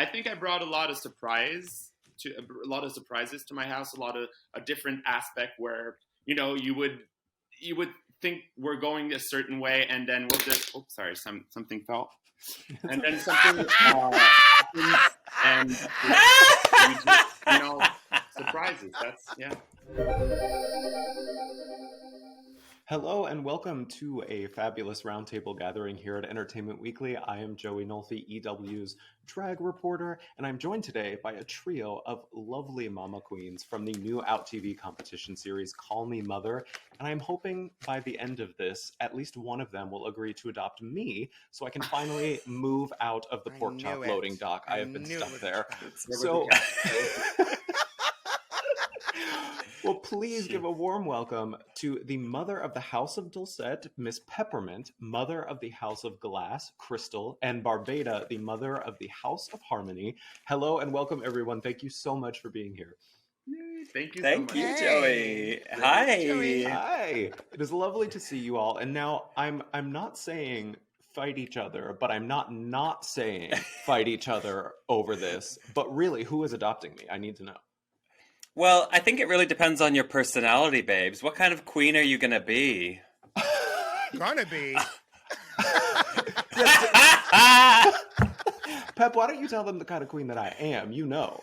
I think I brought a lot of surprises to my house, a different aspect where, you would think we're going a certain way, and then with this, something fell, and then something happens, and we just, surprises. Yeah. Hello and welcome to a fabulous roundtable gathering here at Entertainment Weekly. I am Joey Nolfi, EW's drag reporter, and I'm joined today by a trio of lovely mama queens from the new Out TV competition series, Call Me Mother. And I'm hoping by the end of this, at least one of them will agree to adopt me so I can finally move out of the pork chop loading dock. I have been stuck there. So... Well, please give a warm welcome to the mother of the House of Dulcet, Miss Peppermint, mother of the House of Glass, Crystal, and Barbada, the mother of the House of Harmony. Hello and welcome, everyone. Thank you so much for being here. Thank you so much. Thank you, Joey. Hi. Joey. Hi. It is lovely to see you all. And now I'm not saying fight each other, but I'm not saying fight each other over this. But really, who is adopting me? I need to know. Well, I think it really depends on your personality, babes. What kind of queen are you going to be? Gonna be. Pep, why don't you tell them the kind of queen that I am? You know.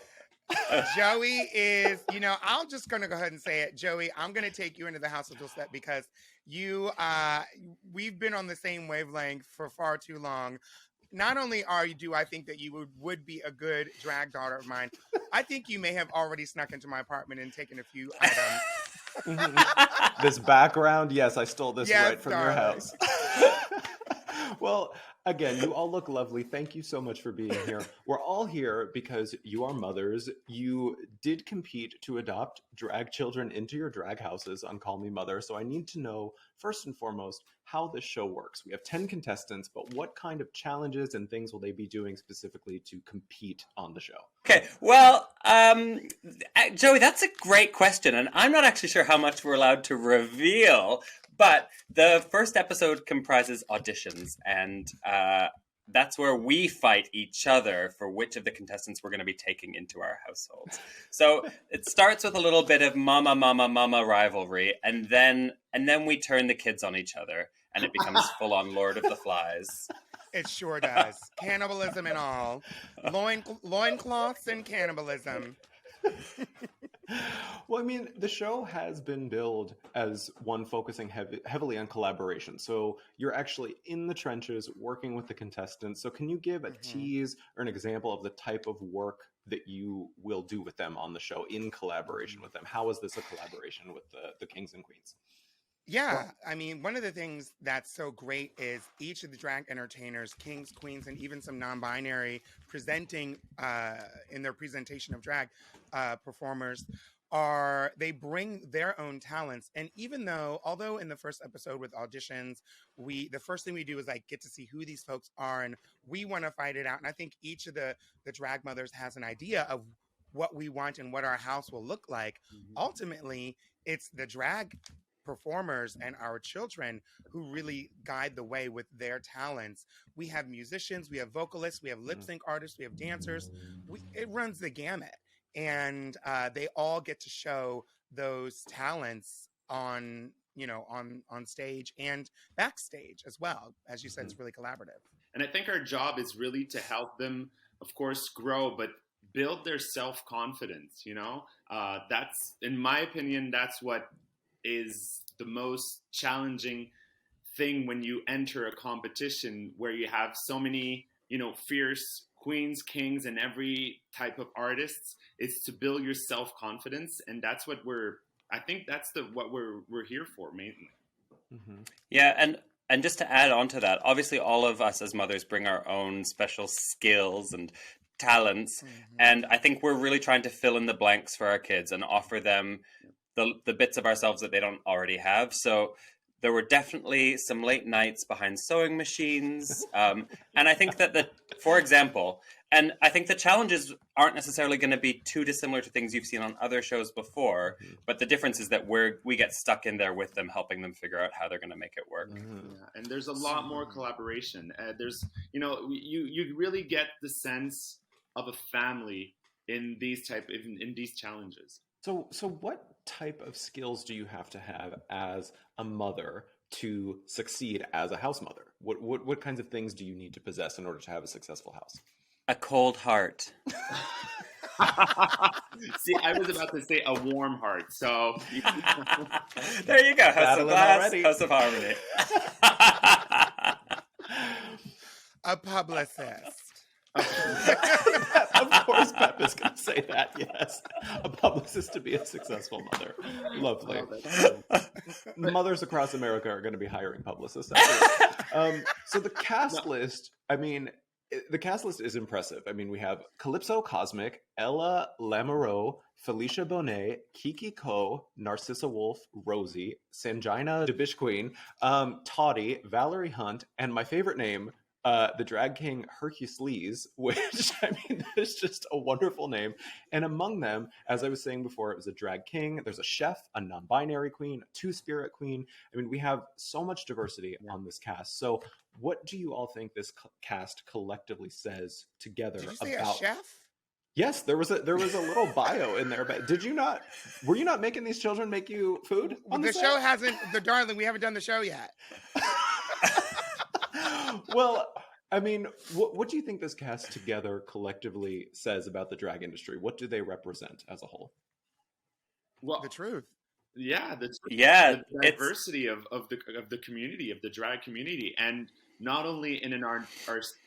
Joey is, I'm just going to go ahead and say it. Joey, I'm going to take you into the House of Dulcet because we've been on the same wavelength for far too long. Not only do I think that you would be a good drag daughter of mine, I think you may have already snuck into my apartment and taken a few items. This background, yes, I stole this right from your house. Well, again, you all look lovely. Thank you so much for being here. We're all here because you are mothers. You did compete to adopt drag children into your drag houses on Call Me Mother. So I need to know, first and foremost, how this show works. We have 10 contestants, but what kind of challenges and things will they be doing specifically to compete on the show? Okay, well, Joey, that's a great question. And I'm not actually sure how much we're allowed to reveal. But the first episode comprises auditions, and that's where we fight each other for which of the contestants we're going to be taking into our households. So it starts with a little bit of mama rivalry, and then we turn the kids on each other, and it becomes full-on Lord of the Flies. It sure does. Cannibalism and all. Loincloths and cannibalism. Well, I mean, the show has been billed as one focusing heavily on collaboration. So you're actually in the trenches working with the contestants. So can you give a tease or an example of the type of work that you will do with them on the show in collaboration with them? How is this a collaboration with the kings and queens? Yeah, I mean, one of the things that's so great is each of the drag entertainers, kings, queens, and even some non-binary presenting in their presentation of drag performers they bring their own talents. And although in the first episode with auditions, the first thing we do is get to see who these folks are, and we want to fight it out. And I think each of the drag mothers has an idea of what we want and what our house will look like. Mm-hmm. Ultimately, it's the drag performers and our children who really guide the way with their talents. We have musicians, we have vocalists, we have lip sync artists, we have dancers. It runs the gamut, and they all get to show those talents on stage and backstage as well. As you said, it's really collaborative. And I think our job is really to help them, of course, grow, but build their self-confidence. That's, in my opinion, that's what is the most challenging thing when you enter a competition where you have so many, fierce queens, kings, and every type of artists. It's to build your self-confidence, and that's what we're here for mainly. Mm-hmm. Yeah, and just to add on to that, obviously all of us as mothers bring our own special skills and talents, and I think we're really trying to fill in the blanks for our kids and offer them the bits of ourselves that they don't already have. So there were definitely some late nights behind sewing machines. And I think that for example, and I think the challenges aren't necessarily going to be too dissimilar to things you've seen on other shows before, but the difference is that we get stuck in there with them, helping them figure out how they're going to make it work. Yeah, and there's a lot more collaboration. You really get the sense of a family in these in these challenges. So what type of skills do you have to have as a mother to succeed as a house mother? What kinds of things do you need to possess in order to have a successful house? A cold heart. See, I was about to say a warm heart. So there you go. House of Battling Glass, already. House of Harmony. A publicist. Of course, Pep is going to say that. Yes, a publicist to be a successful mother. Lovely. Mothers across America are going to be hiring publicists. So the cast list. I mean, the cast list is impressive. I mean, we have Calypso Cosmic, Ella Lamoureux, Felicia Bonet, Kiki Ko, Narcissa Wolf, Rosie, Sanjina Debishqueen, Toddy, Valerie Hunt, and my favorite name, the drag king Hercules, which, I mean, is just a wonderful name. And among them, as I was saying before, it was a drag king. There's a chef, a non-binary queen, a two-spirit queen. I mean, we have so much diversity on this cast. So what do you all think this cast collectively says together Did you say about... a chef? Yes, there was a little bio in there, but did you not? Were you not making these children make you food? Well, the show hasn't. Darling, we haven't done the show yet. Well, I mean, what do you think this cast together collectively says about the drag industry? What do they represent as a whole? Well, The truth. yeah, the diversity of the community, of the drag community, and not only in an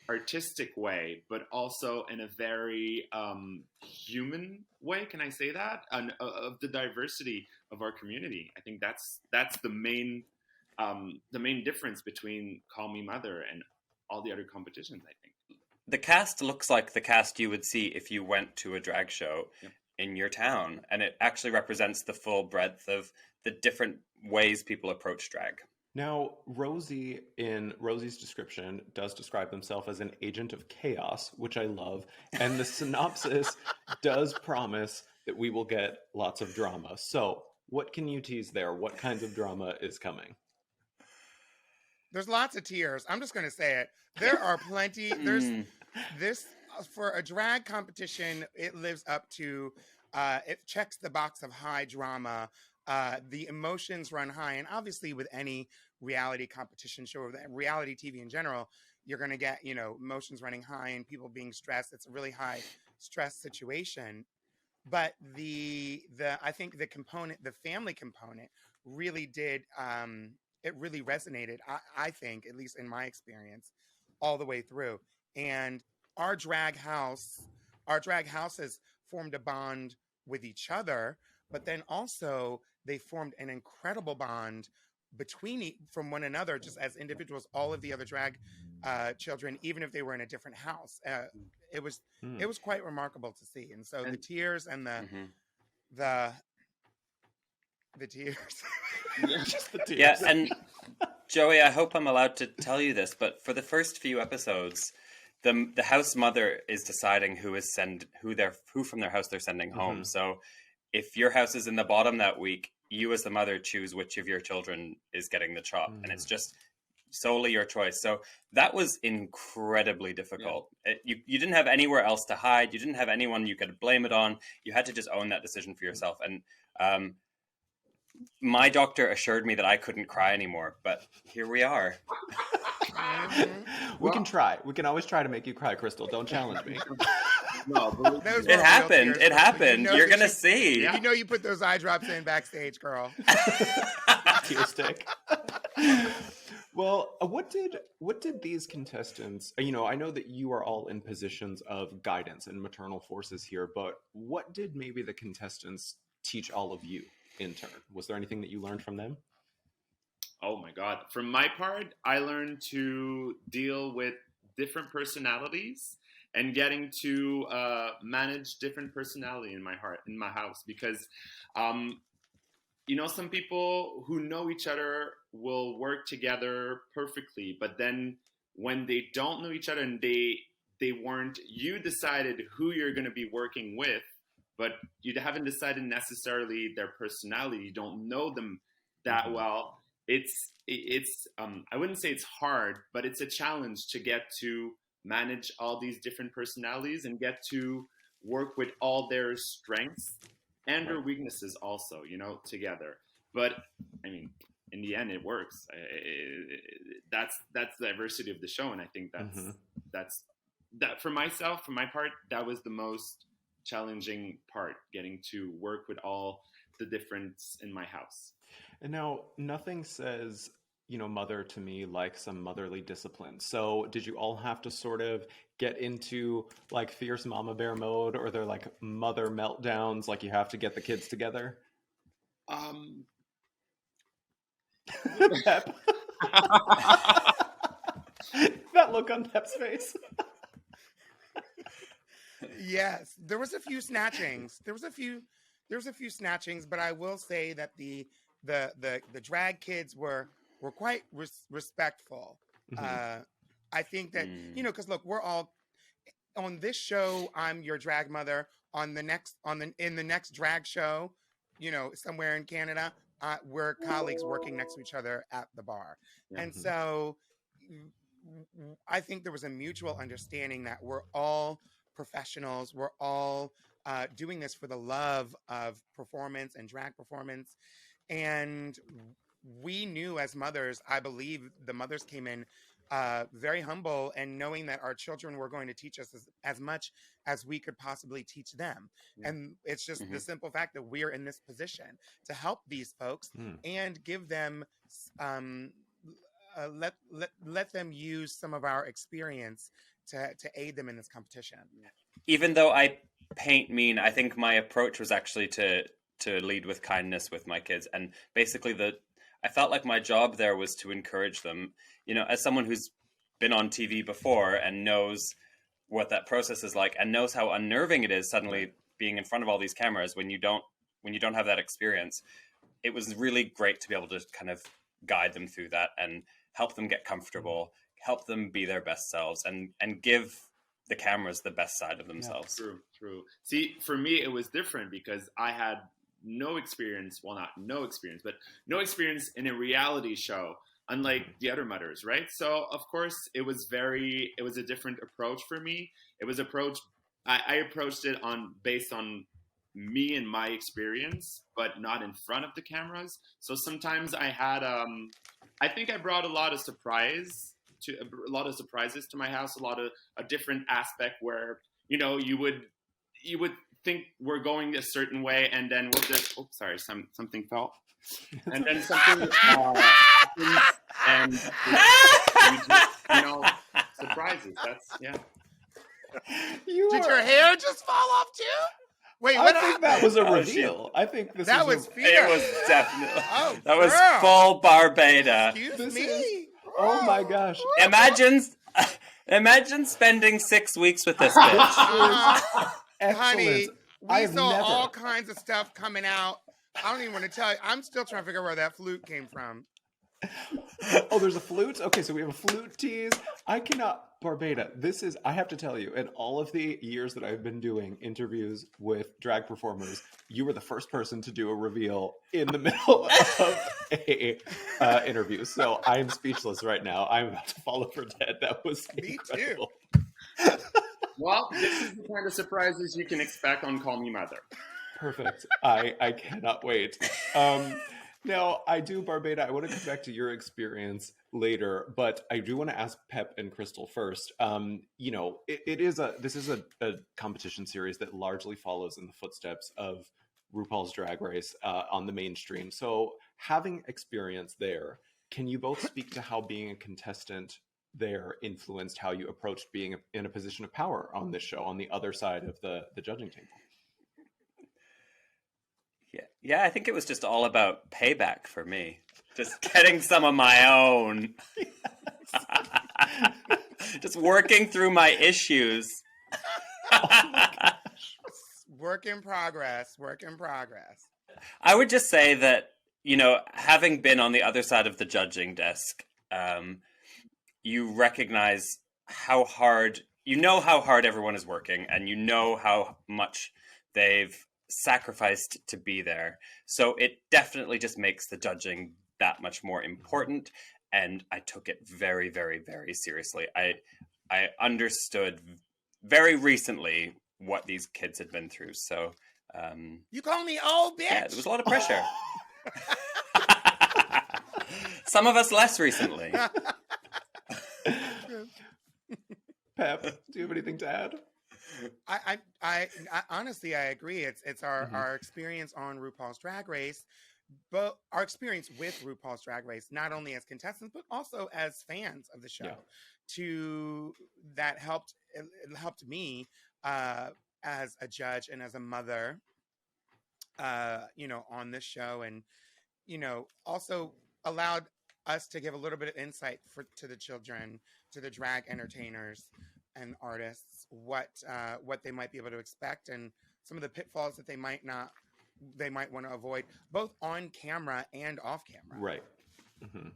artistic way, but also in a very human way. Can I say that? Of the diversity of our community, I think that's the main difference between Call Me Mother and all the other competitions, I think. The cast looks like the cast you would see if you went to a drag show in your town, and it actually represents the full breadth of the different ways people approach drag. Now, Rosie, in Rosie's description, does describe himself as an agent of chaos, which I love, and the synopsis does promise that we will get lots of drama. So, what can you tease there? What kinds of drama is coming? There's lots of tears. I'm just going to say it. There are plenty. There's this for a drag competition. It lives up to. It checks the box of high drama. The emotions run high, and obviously, with any reality competition show or reality TV in general, you're going to get emotions running high and people being stressed. It's a really high stress situation. But I think the family component, really did. It really resonated, I think, at least in my experience, all the way through. And our drag houses formed a bond with each other, but then also they formed an incredible bond from one another, just as individuals. All of the other drag children, even if they were in a different house, it was quite remarkable to see. And so the tears and the tears. Just the tears. Yeah, and Joey, I hope I'm allowed to tell you this, but for the first few episodes, the house mother is deciding who from their house they're sending home. So if your house is in the bottom that week, you as the mother choose which of your children is getting the chop, and it's just solely your choice. So that was incredibly difficult. You didn't have anywhere else to hide. You didn't have anyone you could blame it on. You had to just own that decision for yourself. And my doctor assured me that I couldn't cry anymore, but here we are. We can try. We can always try to make you cry, Crystal. Don't challenge me. No, but It happened. It happened. You're going to see. Yeah. You put those eye drops in backstage, girl. Tear stick. Well, what did these contestants, I know that you are all in positions of guidance and maternal forces here, but what did maybe the contestants teach all of you in turn? Was there anything that you learned from them? Oh my God. From my part, I learned to deal with different personalities and getting to manage different personality in my house, because some people who know each other will work together perfectly, but then when they don't know each other and you decided who you're going to be working with, but you haven't decided necessarily their personality, you don't know them that well. It's I wouldn't say it's hard, but it's a challenge to get to manage all these different personalities and get to work with all their strengths and their weaknesses also, together. But I mean, in the end, it works. That's the diversity of the show, and I think that's that for myself, for my part, that was the most challenging part, getting to work with all the difference in my house. And now, nothing says, mother to me like some motherly discipline. So did you all have to sort of get into like fierce mama bear mode, or they're like mother meltdowns, like you have to get the kids together? Pep. That look on Pep's face. Yes, there was a few snatchings. There was a few snatchings, but I will say that the drag kids were quite respectful. Mm-hmm. I think that because look, we're all on this show. I'm your drag mother. In the next drag show, somewhere in Canada, we're colleagues working next to each other at the bar, and so I think there was a mutual understanding that we're all professionals. We're all doing this for the love of performance and drag performance. And we knew as mothers, I believe the mothers came in very humble and knowing that our children were going to teach us as much as we could possibly teach them. And it's just the simple fact that we're in this position to help these folks and give them let them use some of our experience to aid them in this competition. Even though I paint mean, I think my approach was actually to lead with kindness with my kids. And basically I felt like my job there was to encourage them, as someone who's been on TV before and knows what that process is like and knows how unnerving it is suddenly being in front of all these cameras when you don't have that experience. It was really great to be able to kind of guide them through that and help them get comfortable, help them be their best selves, and give the cameras the best side of themselves. Yeah, true. See, for me, it was different because I had no experience. Well, not no experience, but no experience in a reality show, unlike the other mothers, right? So, of course, it was a different approach for me. I approached it based on me and my experience, but not in front of the cameras. So sometimes I had, I think I brought a lot of surprises to my house, a different aspect where, you would think we're going a certain way, and then with this, something fell, and then something, and surprises. Did your hair just fall off too? Wait, what I think that was a reveal. I think that was fear. It was definitely. That was full Barbada. Excuse me. Oh my gosh! Imagine spending 6 weeks with this bitch. Honey, we saw all kinds of stuff coming out. I don't even want to tell you. I'm still trying to figure out where that flute came from. Oh, there's a flute? Okay, so we have a flute tease. Barbada, I have to tell you, in all of the years that I've been doing interviews with drag performers, you were the first person to do a reveal in the middle of a interview. So I am speechless right now. I'm about to fall over dead. That was incredible. Me too. Well, this is the kind of surprises you can expect on Call Me Mother. Perfect. I cannot wait. Now, Barbada, I want to come back to your experience later, but I do want to ask Pep and Crystal first. This is a competition series that largely follows in the footsteps of RuPaul's Drag Race on the mainstream. So having experience there, can you both speak to how being a contestant there influenced how you approached being in a position of power on this show, on the other side of the judging table? Yeah, I think it was just all about payback for me. Just getting some of my own. Just working through my issues. Oh my gosh. Work in progress. I would just say that, having been on the other side of the judging desk, you recognize how hard everyone is working, and you know how much they've sacrificed to be there. So it definitely just makes the judging that much more important. And I took it very, very, very seriously. I understood very recently what these kids had been through. So You call me old, bitch? yeah, there was a lot of pressure. Some of us less recently. Pep, do you have anything to add? I honestly, I agree. It's our experience on RuPaul's Drag Race, but our experience with RuPaul's Drag Race, not only as contestants but also as fans of the show, that helped. It helped me as a judge and as a mother, on this show, and also allowed us to give a little bit of insight to the children, to the drag entertainers and artists, what they might be able to expect, and some of the pitfalls that they might want to avoid, both on camera and off camera. Right. Mm-hmm.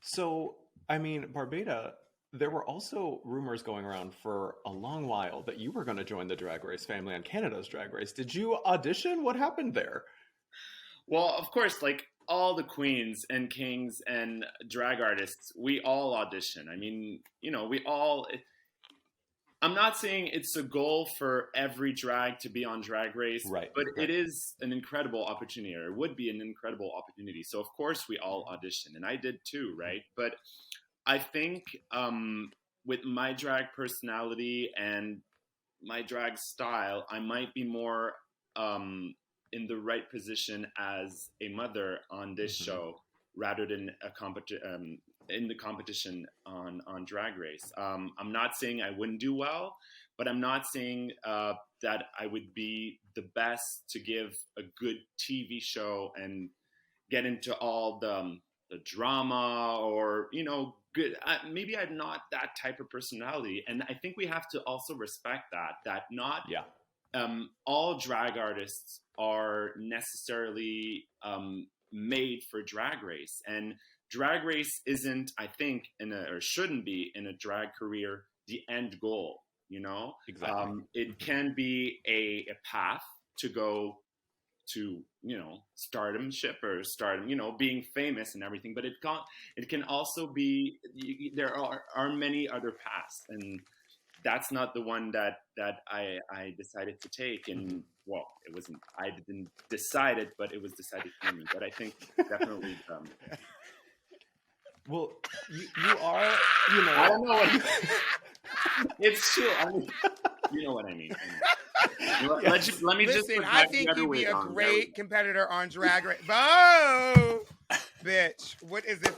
So, I mean, Barbada, there were also rumors going around for a long while that you were going to join the Drag Race family on Canada's Drag Race. Did you audition? What happened there? Well, of course, like all the queens and kings and drag artists, we all audition. I mean, I'm not saying it's a goal for every drag to be on Drag Race, right, but it is an incredible opportunity, or it would be an incredible opportunity. So, of course, we all audition, and I did too, right? But I think with my drag personality and my drag style, I might be more in the right position as a mother on this show rather than in the competition on Drag Race. I'm not saying I wouldn't do well, but I'm not saying that I would be the best to give a good TV show and get into all the drama, or good. Maybe I'm not that type of personality, and I think we have to also respect that not all drag artists are necessarily made for Drag Race, and Drag Race isn't, I think, or shouldn't be in a drag career the end goal. Exactly. It can be a path to go to stardomship or stardom, being famous and everything, but it can also be, there are many other paths, and that's not the one that I decided to take. And well, it wasn't, I didn't decide it, but it was decided for me. But I think definitely well, you are, I don't know what it's true. I mean, you know what I mean. Let me just listen. I think you'd be a great competitor on Drag Race. Oh, bitch! What is this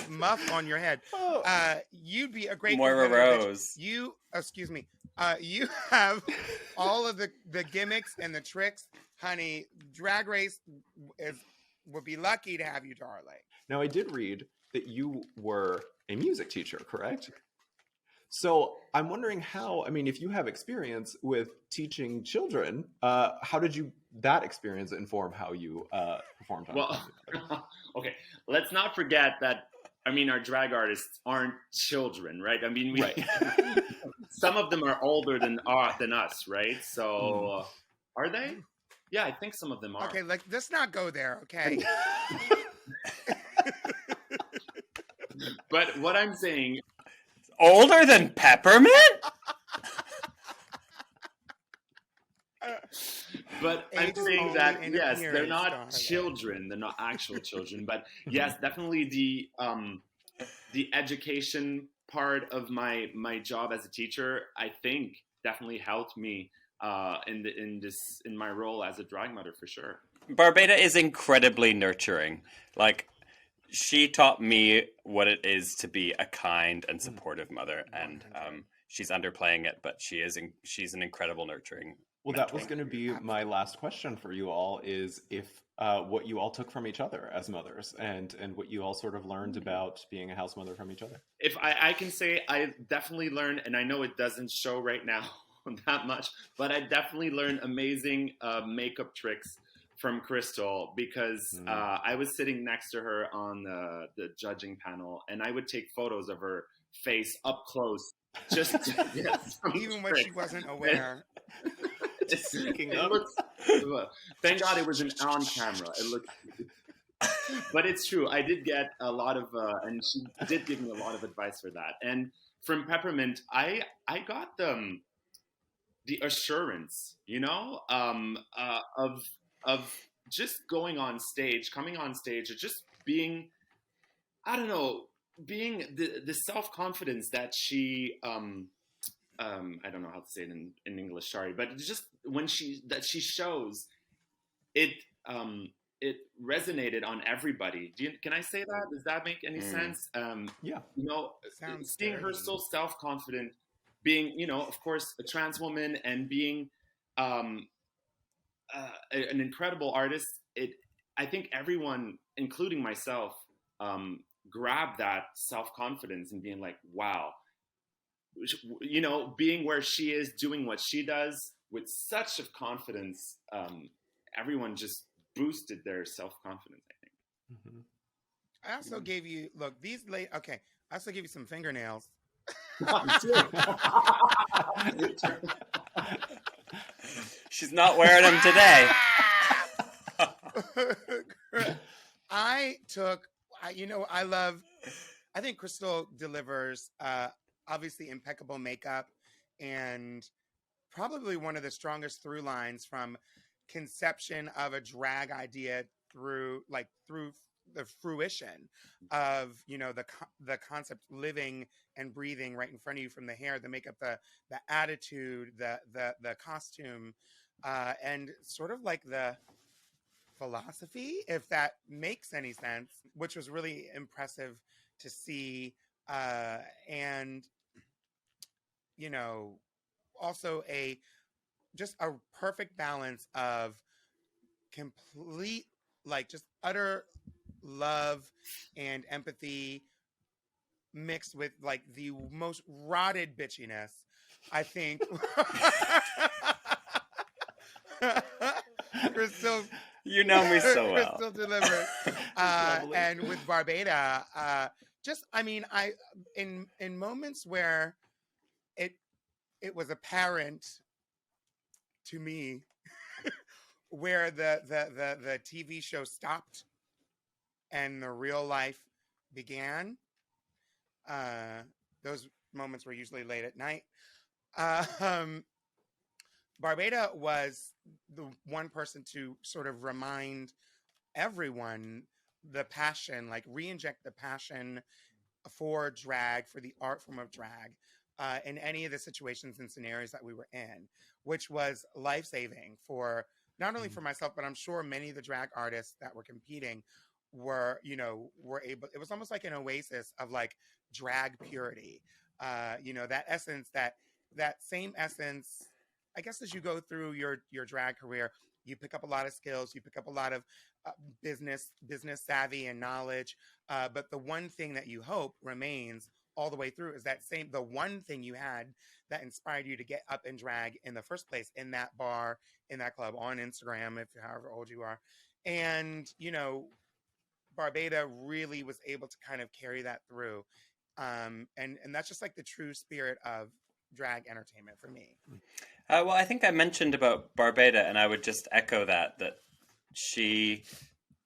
muff on your head? You'd be a great Moira competitor. Rose. You have all of the gimmicks and the tricks, honey. Drag Race would be lucky to have you, darling. Now, I did read that you were a music teacher, correct? So I'm wondering if you have experience with teaching children, how did that experience inform how you performed on okay, let's not forget that, our drag artists aren't children, right? Some of them are older than us, right? So are they? Yeah, I think some of them are. Okay, let's not go there, okay? But what I'm saying... Older than Peppermint? But I'm saying that, yes, they're not children. They're not actual children. But yes, definitely the education part of my job as a teacher, I think, definitely helped me in my role as a drag mother, for sure. Barbada is incredibly nurturing. Like, she taught me what it is to be a kind and supportive mother, and she's underplaying it, but she's an incredible nurturing. Well, that was going to be my last question for you all, is if what you all took from each other as mothers, and what you all sort of learned about being a house mother from each other. If I can say, I definitely learned, and I know it doesn't show right now that much, but I definitely learned amazing makeup tricks from Crystal, because I was sitting next to her on the judging panel, and I would take photos of her face up close, just to get even when she wasn't aware. Thank God it was on camera. It looked, but it's true. I did get a lot of, and she did give me a lot of advice for that. And from Peppermint, I got the assurance, of just going on stage, coming on stage, or just being, I don't know, being the self confidence that she I don't know how to say it in English, sorry, but it's just when she shows it, it resonated on everybody. Can I say that? Does that make any sense? Yeah. Sounds Seeing her dirty. so self confident, being, of course, a trans woman, and being an incredible artist. I think everyone, including myself, grabbed that self confidence and being like, wow, being where she is, doing what she does with such a confidence, everyone just boosted their self-confidence, I think. Mm-hmm. I also gave you, look, these late, okay, I also gave you some fingernails. She's not wearing them today. I think Crystal delivers obviously impeccable makeup, and probably one of the strongest through lines from conception of a drag idea through the fruition of the concept living and breathing right in front of you, from the hair, the makeup, the attitude, the costume, and sort of like the philosophy, if that makes any sense, which was really impressive to see. And also just a perfect balance of complete, like, just utter love and empathy mixed with like the most rotted bitchiness, I think. Crystal, you know me so well. Crystal delivered. And with Barbada, in moments where it was apparent to me where the TV show stopped and the real life began. Those moments were usually late at night. Barbada was the one person to sort of remind everyone the passion, like re-inject the passion for drag, for the art form of drag, in any of the situations and scenarios that we were in, which was life-saving for not only for myself, but I'm sure many of the drag artists that were competing were able. It was almost like an oasis of like drag purity. That essence, that same essence, I guess, as you go through your drag career, you pick up a lot of skills, you pick up a lot of business savvy and knowledge. But the one thing that you hope remains all the way through is the one thing you had that inspired you to get up and drag in the first place, in that bar, in that club, on Instagram, if however old you are. And, Barbada really was able to kind of carry that through. And that's just like the true spirit of drag entertainment for me. Well, I think I mentioned about Barbada, and I would just echo that she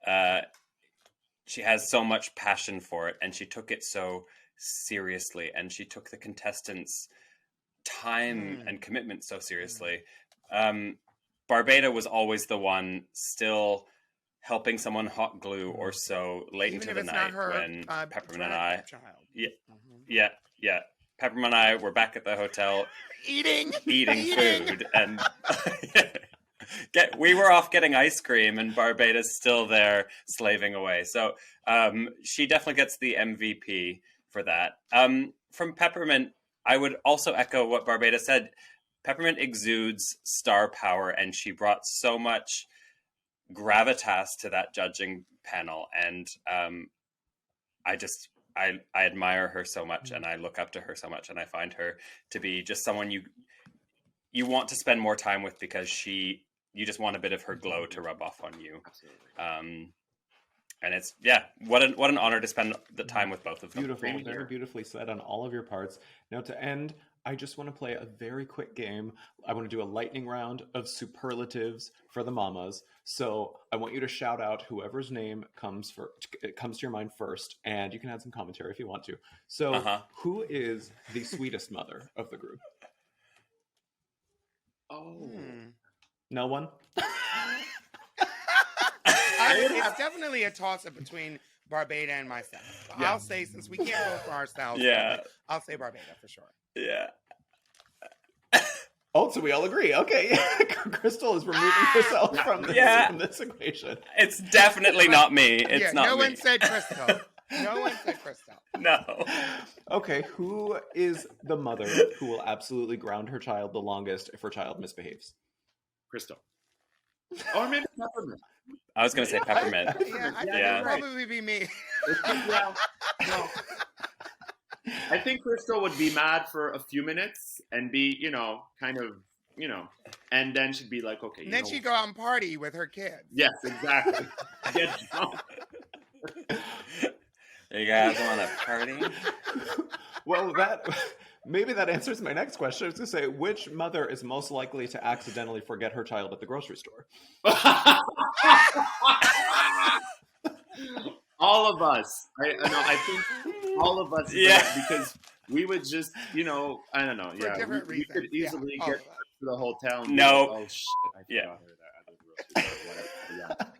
has so much passion for it, and she took it so seriously, and she took the contestants' time and commitment so seriously. Barbada was always the one still helping someone hot glue or so late Even into if the it's night not her, when Peppermint and I, child. Peppermint and I were back at the hotel eating food, and we were off getting ice cream, and Barbada's still there slaving away. So she definitely gets the MVP for that. From Peppermint, I would also echo what Barbada said. Peppermint exudes star power, and she brought so much gravitas to that judging panel, and I admire her so much, and I look up to her so much, and I find her to be just someone you want to spend more time with, because you just want a bit of her glow to rub off on you. Absolutely. And it's what an honor to spend the time with both of them. Beautiful, very beautifully said on all of your parts. Now, to end I just want to play a very quick game. I want to do a lightning round of superlatives for the mamas. So I want you to shout out whoever's name comes to your mind first, and you can add some commentary if you want to. So, who is the sweetest mother of the group? Oh, no one. It's definitely a toss-up between Barbada and myself. Yeah. I'll say, since we can't vote for ourselves, I'll say Barbada for sure. Yeah. Oh, so we all agree. Okay. Crystal is removing herself from this equation. It's definitely not me. It's not me. No one said Crystal. No one said Crystal. No. Okay, who is the mother who will absolutely ground her child the longest if her child misbehaves? Crystal. Or maybe Peppermint. I was going to say Peppermint. I think it'd probably be me. I think Crystal would be mad for a few minutes and be, kind of, and then she'd be like, okay. And then she'd go out and party with her kids. Yes, exactly. Get drunk. You guys want to party? Well, maybe that answers my next question. I was going to say, which mother is most likely to accidentally forget her child at the grocery store? All of us. I think all of us. Yeah. Because we would just, I don't know. For different reasons. We could easily get to the hotel. And no. Like, oh, shit. I forgot her at the grocery store. Whatever.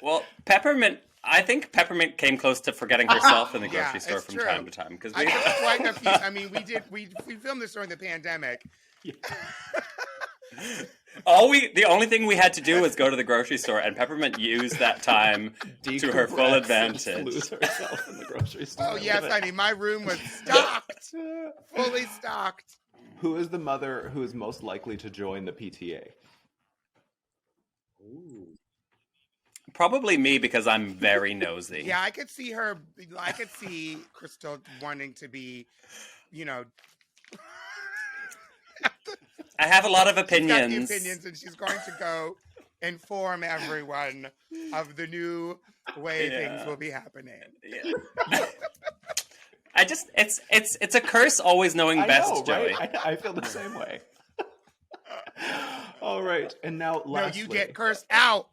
Well, Peppermint. I think Peppermint came close to forgetting herself in the grocery store from time to time. Because quite a few. I mean, we filmed this during the pandemic. Yeah. The only thing we had to do was go to the grocery store, and Peppermint used that time to her full advantage. Lose herself in the grocery store. Oh yes, honey, my room was stocked, fully stocked. Who is the mother who is most likely to join the PTA? Ooh. Probably me, because I'm very nosy. Yeah, I could see her. I could see Crystal wanting to be, I have a lot of opinions. She's got the opinions, and she's going to go inform everyone of the new way things will be happening. Yeah. It's a curse always knowing best, know, Joey. Right? I feel the same way. All right, and now lastly, you get cursed out.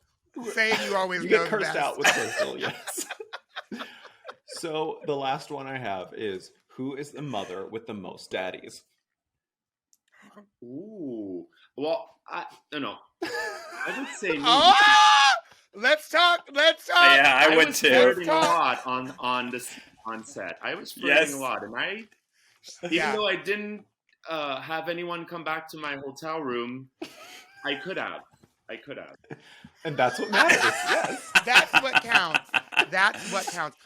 Saying you always you know get cursed best. out with Crystal, yes. So the last one I have is, who is the mother with the most daddies? Ooh. Well, I don't know. I would say me. Let's talk. Yeah, I would was too. flirting a lot on set. I was flirting a lot, and even though I didn't have anyone come back to my hotel room, I could have. And that's what matters. Yes. That's what counts.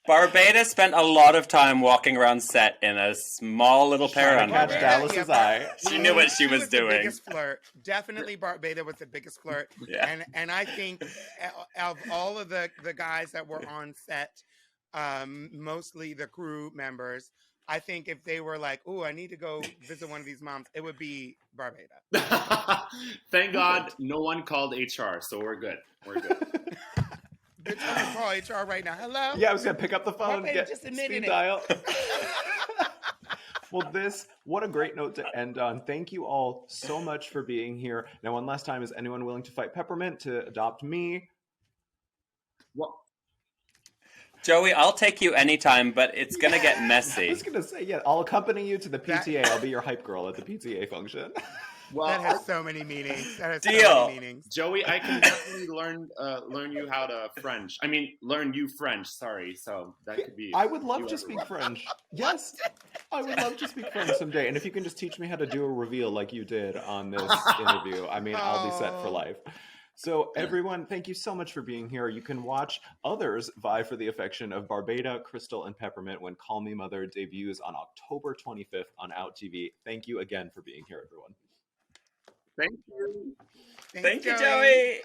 Barbada spent a lot of time walking around set in a small little pair of underwear. Catch Dallas's eye. She knew what she was doing. The biggest flirt. Definitely Barbada was the biggest flirt. Yeah. And I think of all of the guys that were on set, mostly the crew members, I think if they were like, "Ooh, I need to go visit one of these moms," it would be Barbada. Thank God no one called HR, so we're good. Bitch, I'm gonna call HR right now. Hello? Yeah, I was gonna pick up the phone, Barbada, get just admitted speed it. dial. Well, what a great note to end on. Thank you all so much for being here. Now, one last time, is anyone willing to fight Peppermint to adopt me? Well, Joey, I'll take you anytime, but it's going to get messy. I was going to say, I'll accompany you to the PTA. I'll be your hype girl at the PTA function. Well, that has so many meanings. Deal. So many meanings. Joey, I can definitely learn you how to French. I mean, learn you French. Sorry, so that could be. I would love to speak French. Yes, I would love to speak French someday. And if you can just teach me how to do a reveal like you did on this interview, I mean, I'll be set for life. So everyone, thank you so much for being here. You can watch others vie for the affection of Barbada, Crystal, and Peppermint when Call Me Mother debuts on October 25th on Out TV. Thank you again for being here, everyone. Thank you. Thank you, Joey.